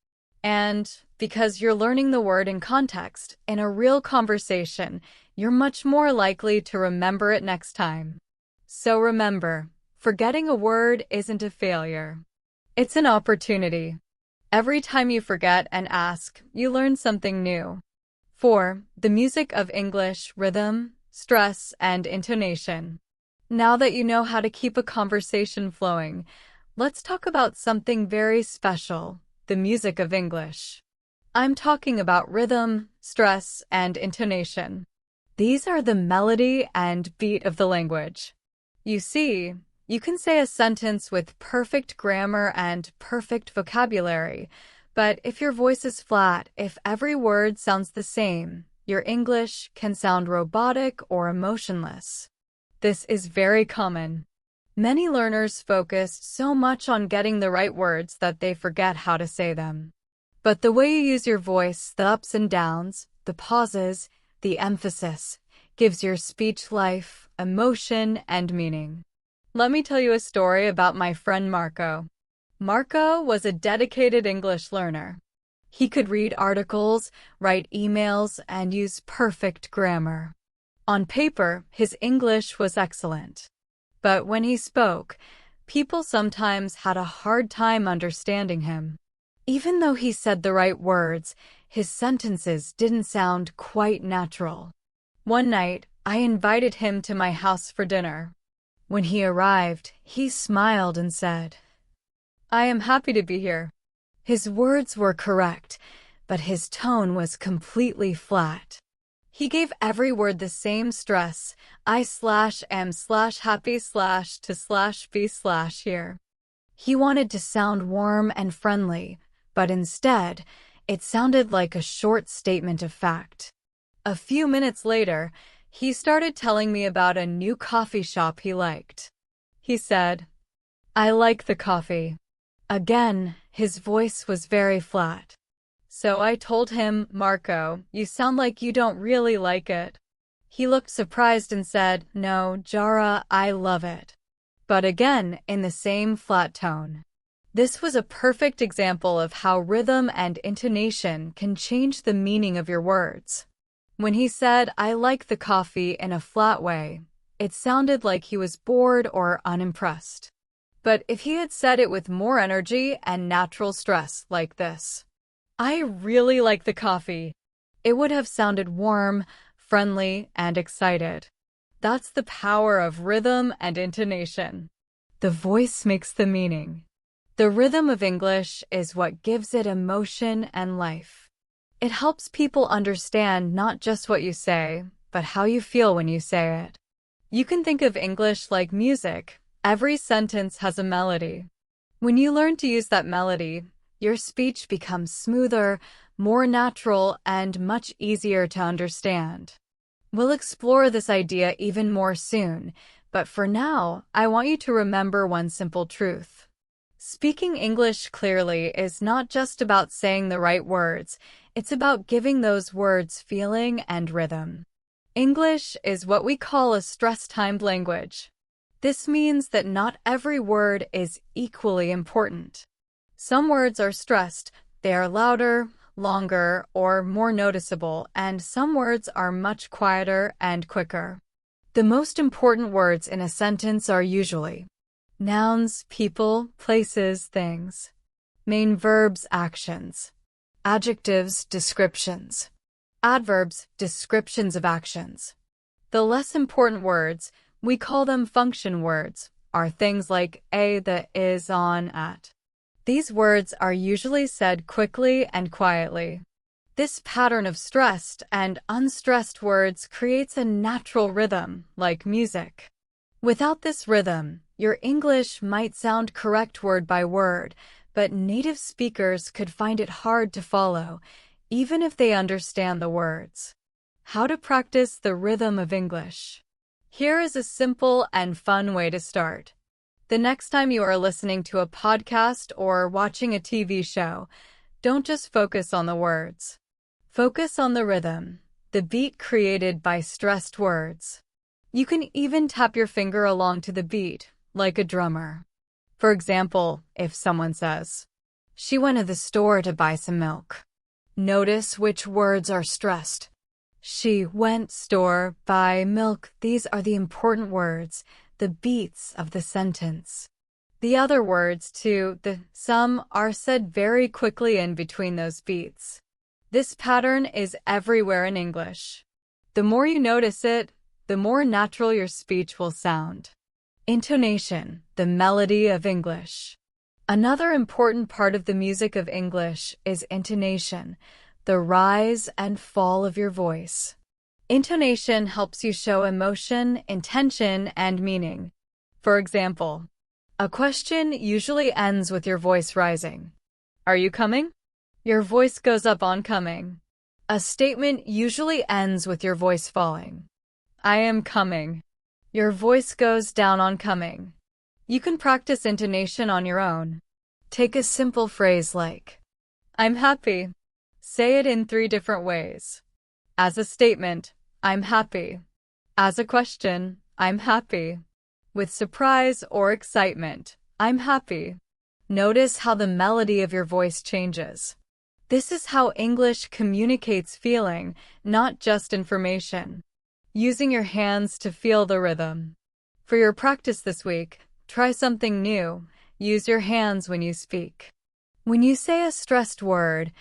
And because you're learning the word in context, in a real conversation, you're much more likely to remember it next time. So remember, forgetting a word isn't a failure. It's an opportunity. Every time you forget and ask, you learn something new. 4. The music of English: rhythm, stress, and intonation. Now that you know how to keep a conversation flowing, let's talk about something very special: the music of English. I'm talking about rhythm, stress, and intonation. These are the melody and beat of the language. You see, you can say a sentence with perfect grammar and perfect vocabulary, but if your voice is flat, if every word sounds the same, your English can sound robotic or emotionless. This is very common. Many learners focus so much on getting the right words that they forget how to say them. But the way you use your voice, the ups and downs, the pauses, the emphasis, gives your speech life, emotion, and meaning. Let me tell you a story about my friend Marco. Marco was a dedicated English learner. He could read articles, write emails, and use perfect grammar. On paper, his English was excellent. But when he spoke, people sometimes had a hard time understanding him. Even though he said the right words, his sentences didn't sound quite natural. One night, I invited him to my house for dinner. When he arrived, he smiled and said, "I am happy to be here." His words were correct, but his tone was completely flat. He gave every word the same stress: I/am/happy/to/be/here. He wanted to sound warm and friendly, but instead, it sounded like a short statement of fact. A few minutes later, he started telling me about a new coffee shop he liked. He said, "I like the coffee." Again, his voice was very flat. So I told him, "Marco, you sound like you don't really like it." He looked surprised and said, "No, Jara, I love it." But again, in the same flat tone. This was a perfect example of how rhythm and intonation can change the meaning of your words. When he said, "I like the coffee," in a flat way, it sounded like he was bored or unimpressed. But if he had said it with more energy and natural stress like this, "I really like the coffee," it would have sounded warm, friendly, and excited. That's the power of rhythm and intonation. The voice makes the meaning. The rhythm of English is what gives it emotion and life. It helps people understand not just what you say, but how you feel when you say it. You can think of English like music. Every sentence has a melody. When you learn to use that melody, your speech becomes smoother, more natural, and much easier to understand. We'll explore this idea even more soon, but for now, I want you to remember one simple truth. Speaking English clearly is not just about saying the right words, it's about giving those words feeling and rhythm. English is what we call a stress-timed language. This means that not every word is equally important. Some words are stressed, they are louder, longer, or more noticeable, and some words are much quieter and quicker. The most important words in a sentence are usually nouns, people, places, things. Main verbs, actions. Adjectives, descriptions. Adverbs, descriptions of actions. The less important words, we call them function words, are things like a, the, is, on, at. These words are usually said quickly and quietly. This pattern of stressed and unstressed words creates a natural rhythm, like music. Without this rhythm, your English might sound correct word by word, but native speakers could find it hard to follow, even if they understand the words. How to practice the rhythm of English. Here is a simple and fun way to start. The next time you are listening to a podcast or watching a TV show, don't just focus on the words. Focus on the rhythm. the beat created by stressed words. You can even tap your finger along to the beat, like a drummer. For example, if someone says, "She went to the store to buy some milk." Notice which words are stressed. She went store, buy milk. These are the important words, the beats of the sentence. The other words, too, the some, are said very quickly in between those beats. This pattern is everywhere in English. The more you notice it, the more natural your speech will sound. Intonation, the melody of English. Another important part of the music of English is intonation, the rise and fall of your voice. Intonation helps you show emotion, intention, and meaning. For example, a question usually ends with your voice rising. Are you coming? Your voice goes up on coming. A statement usually ends with your voice falling. I am coming. Your voice goes down on coming. You can practice intonation on your own. Take a simple phrase like, I'm happy. Say it in 3 different ways. As a statement, I'm happy. As a question, I'm happy. With surprise or excitement, I'm happy. Notice how the melody of your voice changes. This is how English communicates feeling, not just information. Using your hands to feel the rhythm. For your practice this week, try something new. Use your hands when you speak. When you say a stressed word,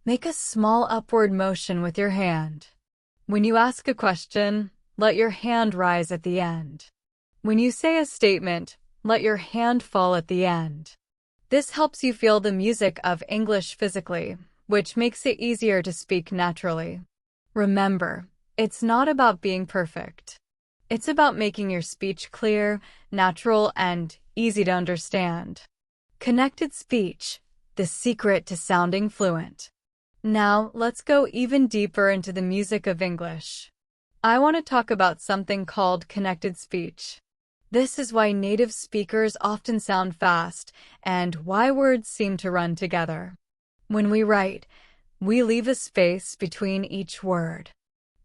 make a small upward motion with your hand. When you ask a question, let your hand rise at the end. When you say a statement, let your hand fall at the end. This helps you feel the music of English physically, which makes it easier to speak naturally. Remember, it's not about being perfect. It's about making your speech clear, natural, and easy to understand. Connected speech, the secret to sounding fluent. Now, let's go even deeper into the music of English. I want to talk about something called connected speech. This is why native speakers often sound fast and why words seem to run together. When we write, we leave a space between each word.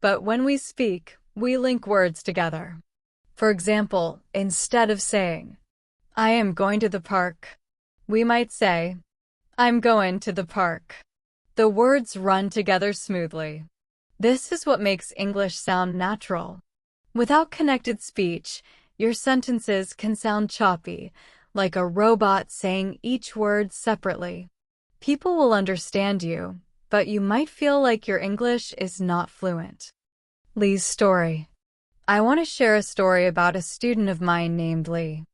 But when we speak, we link words together. For example, instead of saying, I am going to the park, we might say, I'm going to the park. The words run together smoothly. This is what makes English sound natural. Without connected speech, your sentences can sound choppy, like a robot saying each word separately. People will understand you, but you might feel like your English is not fluent. Lee's story. I want to share a story about a student of mine named Lee.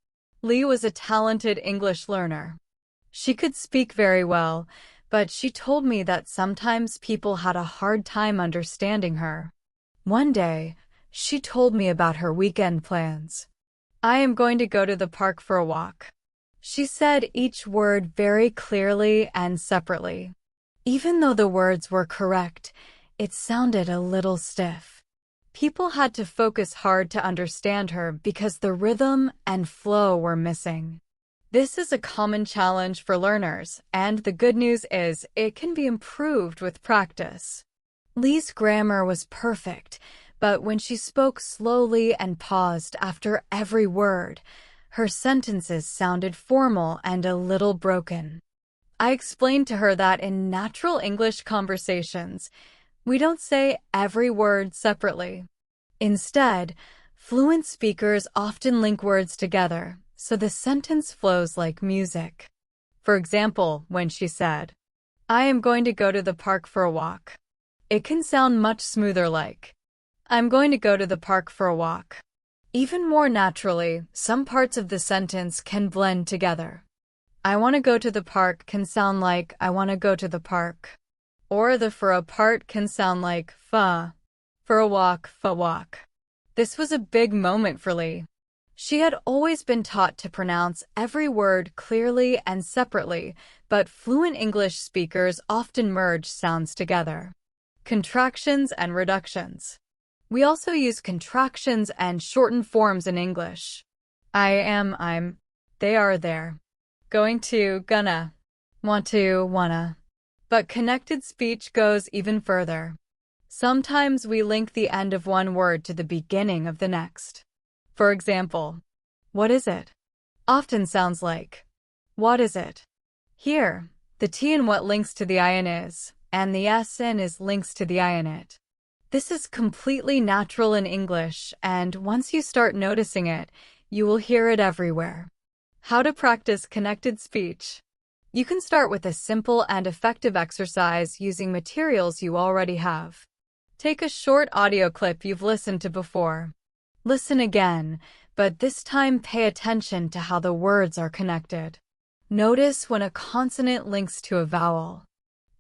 Lee was a talented English learner. She could speak very well, but she told me that sometimes people had a hard time understanding her. One day, she told me about her weekend plans. I am going to go to the park for a walk. She said each word very clearly and separately. Even though the words were correct, it sounded a little stiff. People had to focus hard to understand her because the rhythm and flow were missing. This is a common challenge for learners, and the good news is it can be improved with practice. Lee's grammar was perfect, but when she spoke slowly and paused after every word, her sentences sounded formal and a little broken. I explained to her that in natural English conversations, we don't say every word separately. Instead, fluent speakers often link words together, so the sentence flows like music. For example, when she said, I am going to go to the park for a walk, it can sound much smoother like, I'm going to go to the park for a walk. Even more naturally, some parts of the sentence can blend together. I want to go to the park can sound like I want to go to the park. Or the for a part can sound like fa. For a walk, fa walk. This was a big moment for Lee. She had always been taught to pronounce every word clearly and separately, but fluent English speakers often merge sounds together. Contractions and reductions. We also use contractions and shortened forms in English. I am, I'm, they are, there. Going to, gonna. Want to, wanna. But connected speech goes even further. Sometimes we link the end of one word to the beginning of the next. For example, what is it? Often sounds like, what is it? Here, the T in what links to the I in is, and the S in is links to the I in it. This is completely natural in English, and once you start noticing it, you will hear it everywhere. How to practice connected speech. You can start with a simple and effective exercise using materials you already have. Take a short audio clip you've listened to before. Listen again, but this time pay attention to how the words are connected. Notice when a consonant links to a vowel.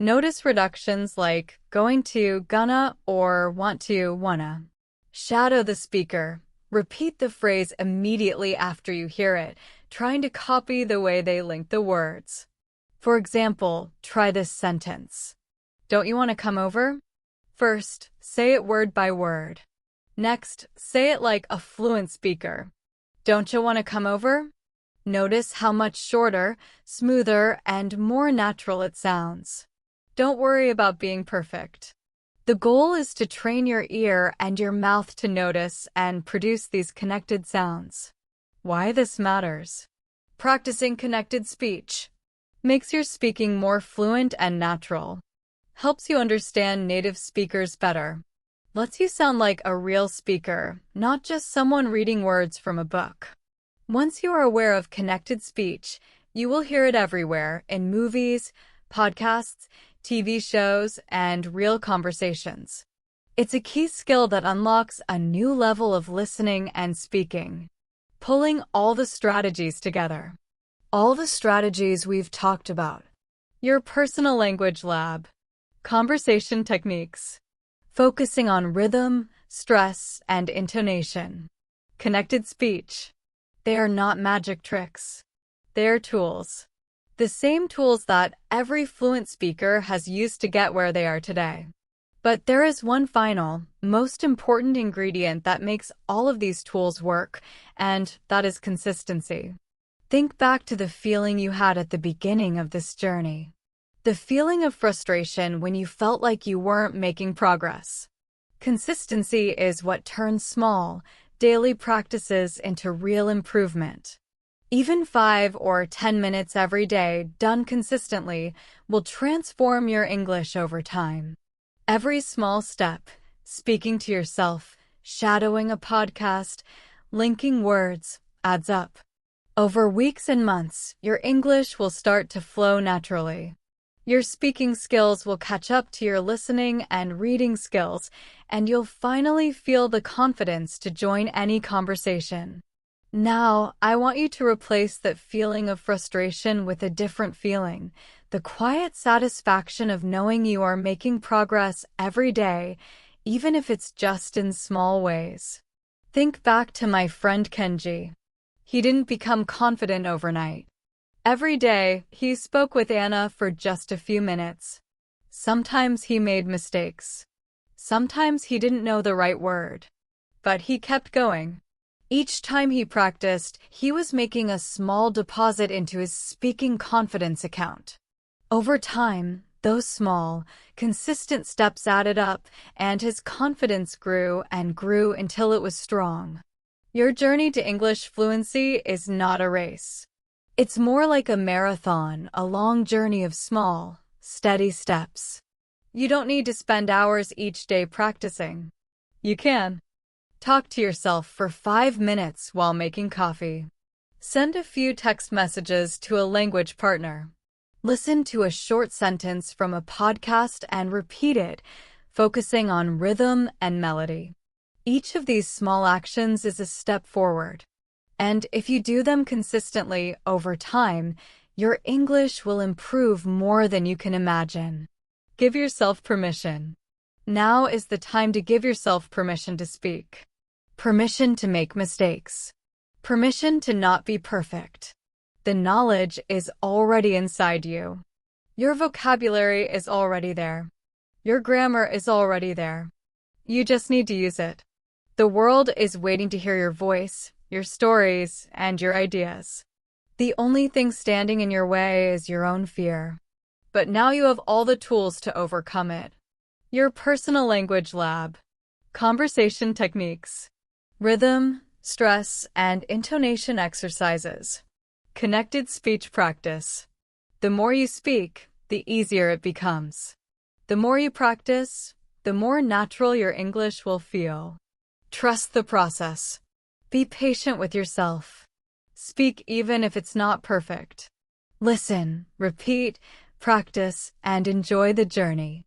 Notice reductions like going to, gonna, or want to, wanna. Shadow the speaker. Repeat the phrase immediately after you hear it, trying to copy the way they link the words. For example, try this sentence. Don't you want to come over? First, say it word by word. Next, say it like a fluent speaker. Don't you want to come over? Notice how much shorter, smoother, and more natural it sounds. Don't worry about being perfect. The goal is to train your ear and your mouth to notice and produce these connected sounds. Why this matters? Practicing connected speech makes your speaking more fluent and natural. Helps you understand native speakers better. Lets you sound like a real speaker, not just someone reading words from a book. Once you are aware of connected speech, you will hear it everywhere in movies, podcasts, TV shows, and real conversations. It's a key skill that unlocks a new level of listening and speaking. Pulling all the strategies together. All the strategies we've talked about. Your personal language lab. Conversation techniques. Focusing on rhythm, stress, and intonation. Connected speech. They are not magic tricks. They are tools. The same tools that every fluent speaker has used to get where they are today. But there is one final, most important ingredient that makes all of these tools work, and that is consistency. Think back to the feeling you had at the beginning of this journey. The feeling of frustration when you felt like you weren't making progress. Consistency is what turns small, daily practices into real improvement. Even 5 or 10 minutes every day, done consistently, will transform your English over time. Every small step, speaking to yourself, shadowing a podcast, linking words, adds up. Over weeks and months, your English will start to flow naturally. Your speaking skills will catch up to your listening and reading skills, and you'll finally feel the confidence to join any conversation. Now, I want you to replace that feeling of frustration with a different feeling, the quiet satisfaction of knowing you are making progress every day, even if it's just in small ways. Think back to my friend Kenji. He didn't become confident overnight. Every day, he spoke with Anna for just a few minutes. Sometimes he made mistakes. Sometimes he didn't know the right word. But he kept going. Each time he practiced, he was making a small deposit into his speaking confidence account. Over time, those small, consistent steps added up, and his confidence grew and grew until it was strong. Your journey to English fluency is not a race. It's more like a marathon, a long journey of small, steady steps. You don't need to spend hours each day practicing. You can. Talk to yourself for 5 minutes while making coffee. Send a few text messages to a language partner. Listen to a short sentence from a podcast and repeat it, focusing on rhythm and melody. Each of these small actions is a step forward. And if you do them consistently over time, your English will improve more than you can imagine. Give yourself permission. Now is the time to give yourself permission to speak. Permission to make mistakes. Permission to not be perfect. The knowledge is already inside you. Your vocabulary is already there. Your grammar is already there. You just need to use it. The world is waiting to hear your voice, your stories, and your ideas. The only thing standing in your way is your own fear. But now you have all the tools to overcome it. your personal language lab. Conversation techniques, rhythm, stress, and intonation exercises. Connected speech practice. The more you speak, the easier it becomes. The more you practice, the more natural your English will feel. Trust the process. Be patient with yourself. Speak even if it's not perfect. Listen, repeat, practice, and enjoy the journey.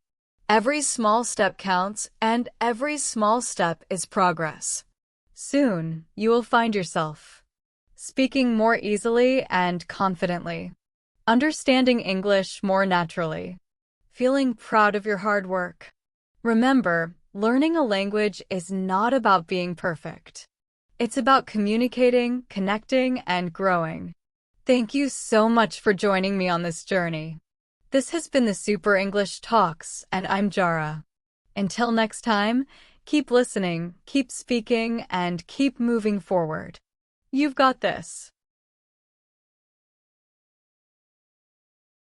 Every small step counts, and every small step is progress. Soon, you will find yourself speaking more easily and confidently, understanding English more naturally, feeling proud of your hard work. Remember, learning a language is not about being perfect. It's about communicating, connecting, and growing. Thank you so much for joining me on this journey. This has been the Super English Talks, and I'm Jara. Until next time, keep listening, keep speaking, and keep moving forward. You've got this.